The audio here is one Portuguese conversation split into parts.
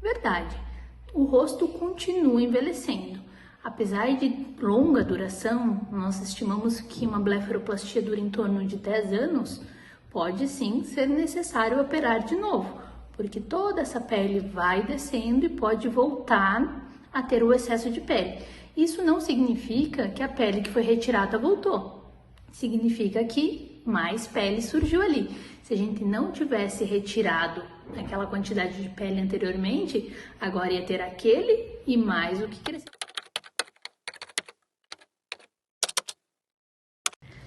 Verdade, o rosto continua envelhecendo. Apesar de longa duração, nós estimamos que uma blefaroplastia dura em torno de 10 anos, pode sim ser necessário operar de novo, porque toda essa pele vai descendo e pode voltar a ter o excesso de pele. Isso não significa que a pele que foi retirada voltou, significa que mais pele surgiu ali. Se a gente não tivesse retirado aquela quantidade de pele anteriormente, agora ia ter aquele e mais o que cresceu.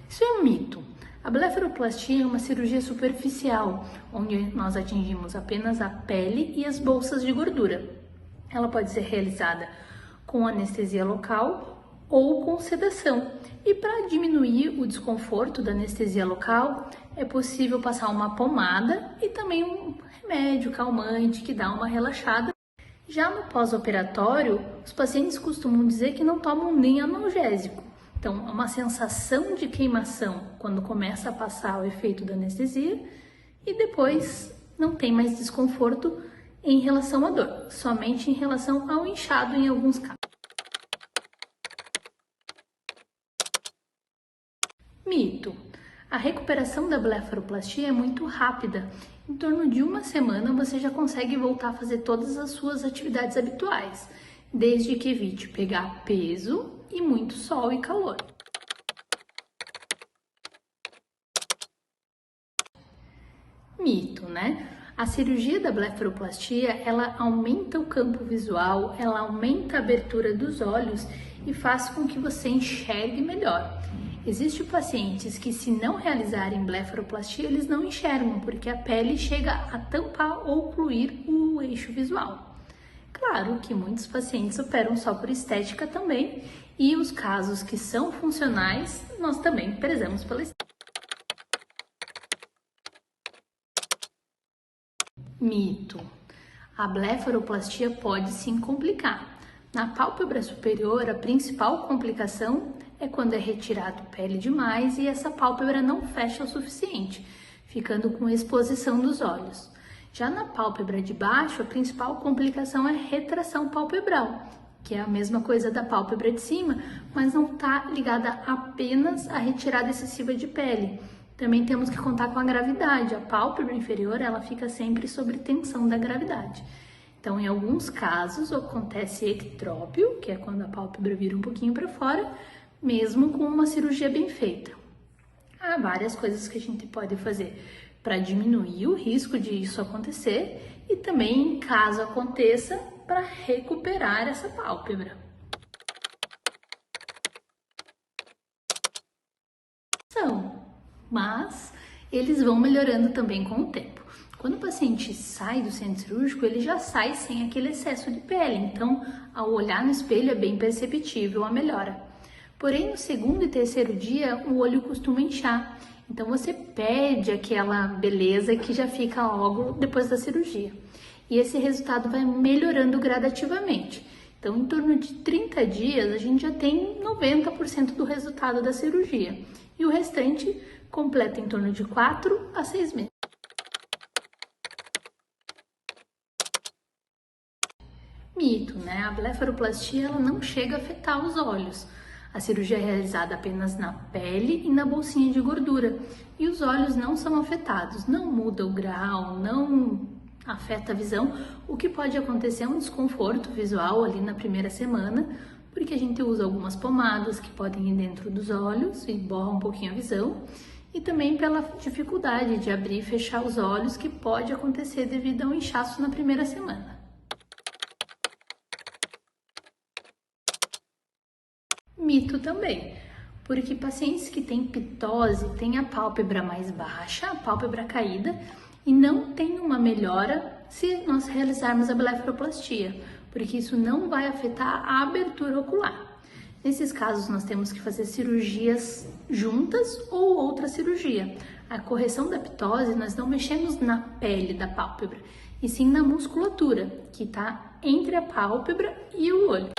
Isso é um mito. A blefaroplastia é uma cirurgia superficial, onde nós atingimos apenas a pele e as bolsas de gordura. Ela pode ser realizada com anestesia local ou com sedação. E para diminuir o desconforto da anestesia local, é possível passar uma pomada e também um remédio calmante que dá uma relaxada. Já no pós-operatório, os pacientes costumam dizer que não tomam nem analgésico. Então, é uma sensação de queimação quando começa a passar o efeito da anestesia e depois não tem mais desconforto em relação à dor, somente em relação ao inchado em alguns casos. Mito. A recuperação da blefaroplastia é muito rápida. Em torno de uma semana você já consegue voltar a fazer todas as suas atividades habituais, desde que evite pegar peso e muito sol e calor. Mito, né? A cirurgia da blefaroplastia, ela aumenta o campo visual, ela aumenta a abertura dos olhos e faz com que você enxergue melhor. Existem pacientes que, se não realizarem blefaroplastia, eles não enxergam, porque a pele chega a tampar ou ocluir o eixo visual. Claro que muitos pacientes operam só por estética também, e os casos que são funcionais, nós também prezamos pela estética. Mito. A blefaroplastia pode sim complicar. Na pálpebra superior, a principal complicação é quando é retirado pele demais e essa pálpebra não fecha o suficiente, ficando com exposição dos olhos. Já na pálpebra de baixo, a principal complicação é retração palpebral, que é a mesma coisa da pálpebra de cima, mas não está ligada apenas à retirada excessiva de pele. Também temos que contar com a gravidade. A pálpebra inferior, ela fica sempre sob tensão da gravidade. Então, em alguns casos, acontece ectrópio, que é quando a pálpebra vira um pouquinho para fora, mesmo com uma cirurgia bem feita. Há várias coisas que a gente pode fazer para diminuir o risco de isso acontecer e também, caso aconteça, para recuperar essa pálpebra. Mas eles vão melhorando também com o tempo. Quando o paciente sai do centro cirúrgico, ele já sai sem aquele excesso de pele, então ao olhar no espelho é bem perceptível a melhora. Porém, no segundo e terceiro dia, o olho costuma inchar, então você perde aquela beleza que já fica logo depois da cirurgia. E esse resultado vai melhorando gradativamente. Então, em torno de 30 dias, a gente já tem 90% do resultado da cirurgia. E o restante completa em torno de 4 a 6 meses. Mito, né? A blefaroplastia ela não chega a afetar os olhos. A cirurgia é realizada apenas na pele e na bolsinha de gordura. E os olhos não são afetados, não muda o grau, não afeta a visão. O que pode acontecer é um desconforto visual ali na primeira semana, porque a gente usa algumas pomadas que podem ir dentro dos olhos e borra um pouquinho a visão. E também pela dificuldade de abrir e fechar os olhos que pode acontecer devido ao inchaço na primeira semana. Mito também, porque pacientes que têm ptose têm a pálpebra mais baixa, a pálpebra caída, e não tem uma melhora se nós realizarmos a blefaroplastia, porque isso não vai afetar a abertura ocular. Nesses casos, nós temos que fazer cirurgias juntas ou outra cirurgia. A correção da ptose, nós não mexemos na pele da pálpebra, e sim na musculatura, que está entre a pálpebra e o olho.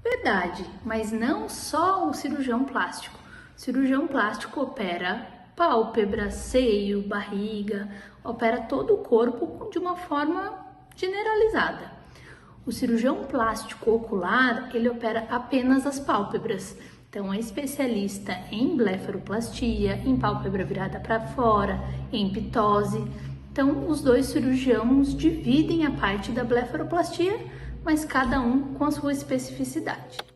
Verdade, mas não só o cirurgião plástico. O cirurgião plástico opera pálpebra, seio, barriga, opera todo o corpo de uma forma generalizada. O cirurgião plástico ocular, ele opera apenas as pálpebras. Então, é especialista em blefaroplastia, em pálpebra virada para fora, em ptose. Então, os dois cirurgiãos dividem a parte da blefaroplastia, mas cada um com a sua especificidade.